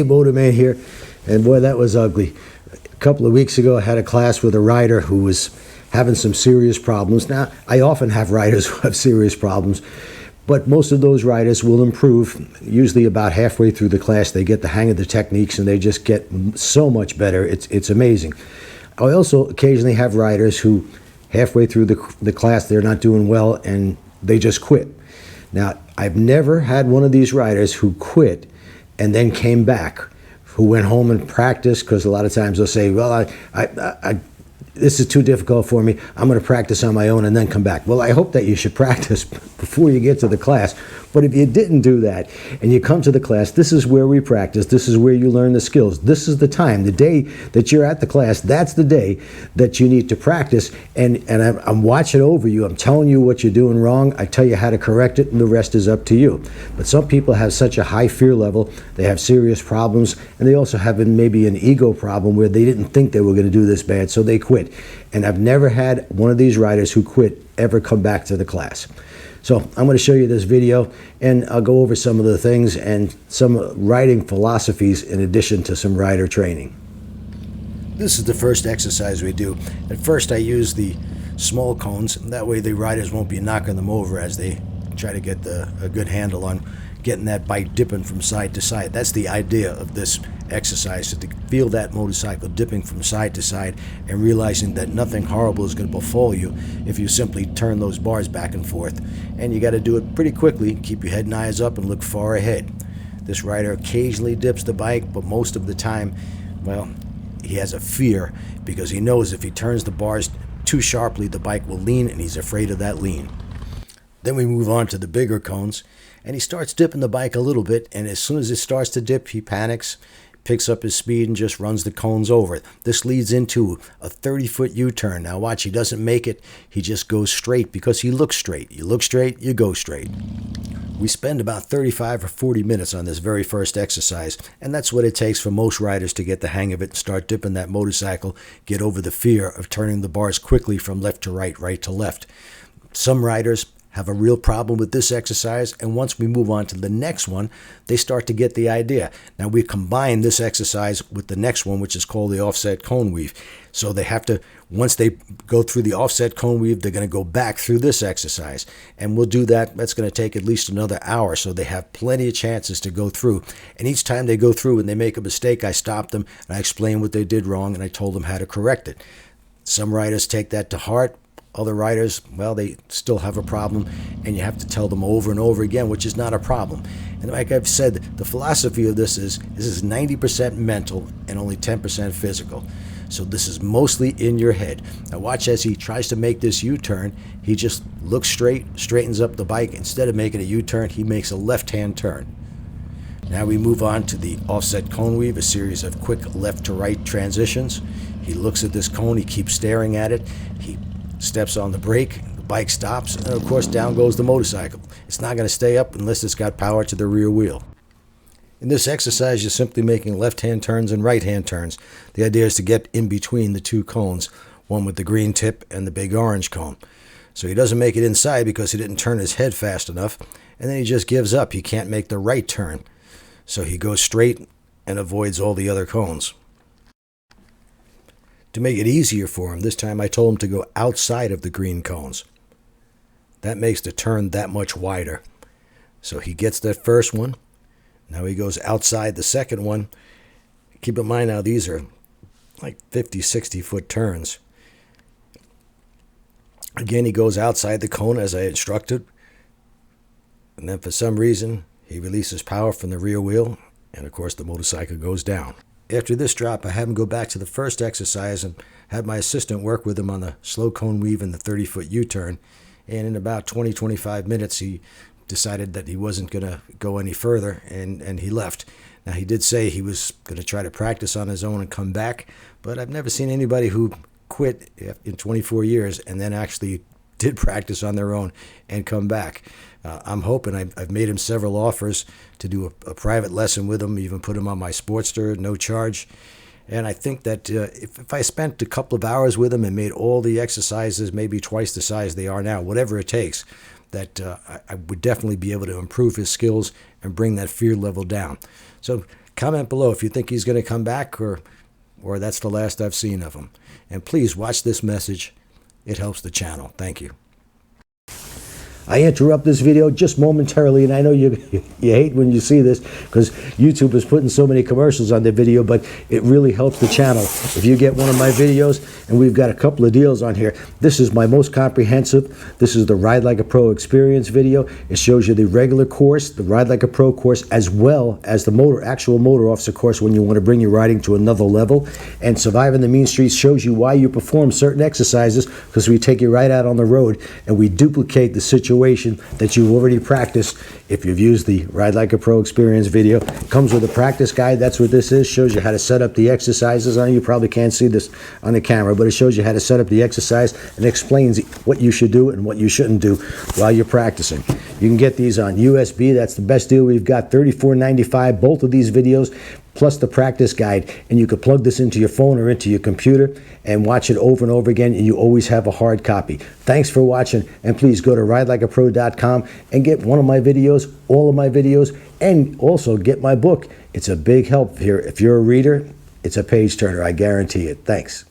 Motorman here, and boy, that was ugly. A couple of weeks ago, I had a class with a rider who was having some serious problems. Now, I often have riders who have serious problems, but most of those riders will improve. Usually about halfway through the class, they get the hang of the techniques and they just get so much better. It's amazing. I also occasionally have riders who halfway through the class, they're not doing well and they just quit. Now, I've never had one of these riders who quit and then came back, who went home and practiced, because a lot of times they'll say, well, this is too difficult for me. I'm going to practice on my own and then come back. Well, I hope that you should practice before you get to the class. But if you didn't do that and you come to the class, this is where we practice. This is where you learn the skills. This is the time, the day that you're at the class, that's the day that you need to practice. And I'm watching over you. I'm telling you what you're doing wrong. I tell you how to correct it, and the rest is up to you. But some people have such a high fear level. They have serious problems, and they also have maybe an ego problem where they didn't think they were going to do this bad, so they quit. And I've never had one of these riders who quit ever come back to the class. So I'm going to show you this video, and I'll go over some of the things and some riding philosophies in addition to some rider training. This is the first exercise we do. At first I use the small cones, and that way the riders won't be knocking them over as they try to get a good handle on getting that bike dipping from side to side. That's the idea of this exercise, to feel that motorcycle dipping from side to side and realizing that nothing horrible is going to befall you if you simply turn those bars back and forth. And you got to do it pretty quickly. Keep your head and eyes up and look far ahead. This rider occasionally dips the bike, but most of the time, well, he has a fear because he knows if he turns the bars too sharply, the bike will lean, and he's afraid of that lean. Then we move on to the bigger cones, and he starts dipping the bike a little bit, and as soon as it starts to dip, he panics, picks up his speed, and just runs the cones over. This leads into a 30-foot U-turn. Now watch, he doesn't make it. He just goes straight because he looks straight. You look straight, you go straight. We spend about 35 or 40 minutes on this very first exercise, and that's what it takes for most riders to get the hang of it and start dipping that motorcycle, get over the fear of turning the bars quickly from left to right, right to left. Some riders have a real problem with this exercise, and once we move on to the next one, they start to get the idea. Now we combine this exercise with the next one, which is called the offset cone weave. So they have to, once they go through the offset cone weave, they're going to go back through this exercise, and we'll do that. That's going to take at least another hour, so they have plenty of chances to go through. And each time they go through and they make a mistake, I stop them and I explain what they did wrong, and I told them how to correct it. Some riders take that to heart. Other riders, well, they still have a problem, and you have to tell them over and over again, which is not a problem. And like I've said, the philosophy of this is 90% mental and only 10% physical. So this is mostly in your head. Now watch as he tries to make this U-turn. He just looks straight, straightens up the bike. Instead of making a U-turn, he makes a left-hand turn. Now we move on to the offset cone weave, a series of quick left to right transitions. He looks at this cone, he keeps staring at it. He steps on the brake, the bike stops, and of course down goes the motorcycle. It's not going to stay up unless it's got power to the rear wheel. In this exercise, you're simply making left-hand turns and right-hand turns. The idea is to get in between the two cones, one with the green tip and the big orange cone. So he doesn't make it inside because he didn't turn his head fast enough, and then he just gives up. He can't make the right turn. So he goes straight and avoids all the other cones. To make it easier for him, this time I told him to go outside of the green cones. That makes the turn that much wider. So he gets that first one. Now he goes outside the second one. Keep in mind now, these are like 50, 60-foot turns. Again, he goes outside the cone as I instructed. And then for some reason, he releases power from the rear wheel. And of course, the motorcycle goes down. After this drop, I have him go back to the first exercise and had my assistant work with him on the slow cone weave and the 30-foot U-turn. And in about 20-25 minutes, he decided that he wasn't going to go any further, and he left. Now, he did say he was going to try to practice on his own and come back, but I've never seen anybody who quit in 24 years and then actually did practice on their own and come back. I'm hoping. I've made him several offers to do a private lesson with him, even put him on my Sportster, no charge. And I think that if I spent a couple of hours with him and made all the exercises maybe twice the size they are now, whatever it takes, that I would definitely be able to improve his skills and bring that fear level down. So Comment below if you think he's going to come back or that's the last I've seen of him. And please watch this message. It helps the channel. Thank you. I interrupt this video just momentarily, and I know you hate when you see this because YouTube is putting so many commercials on the video, but it really helps the channel. If you get one of my videos, and we've got a couple of deals on here, this is my most comprehensive. This is the Ride Like a Pro experience video. It shows you the regular course, the Ride Like a Pro course, as well as the actual motor officer course when you want to bring your riding to another level. And Surviving the Mean Streets shows you why you perform certain exercises, because we take you right out on the road and we duplicate the situation that you've already practiced. If you've used the Ride Like a Pro experience video, it comes with a practice guide. That's what this is. Shows you how to set up the exercises. I know you probably can't see this on the camera, but it shows you how to set up the exercise and explains what you should do and what you shouldn't do while you're practicing. You can get these on USB. That's the best deal we've got. $34.95, both of these videos, plus the practice guide, and you could plug this into your phone or into your computer and watch it over and over again, and you always have a hard copy. Thanks for watching, and please go to ridelikeapro.com and get one of my videos, all of my videos, and also get my book. It's a big help here. If you're a reader, it's a page turner, I guarantee it. Thanks.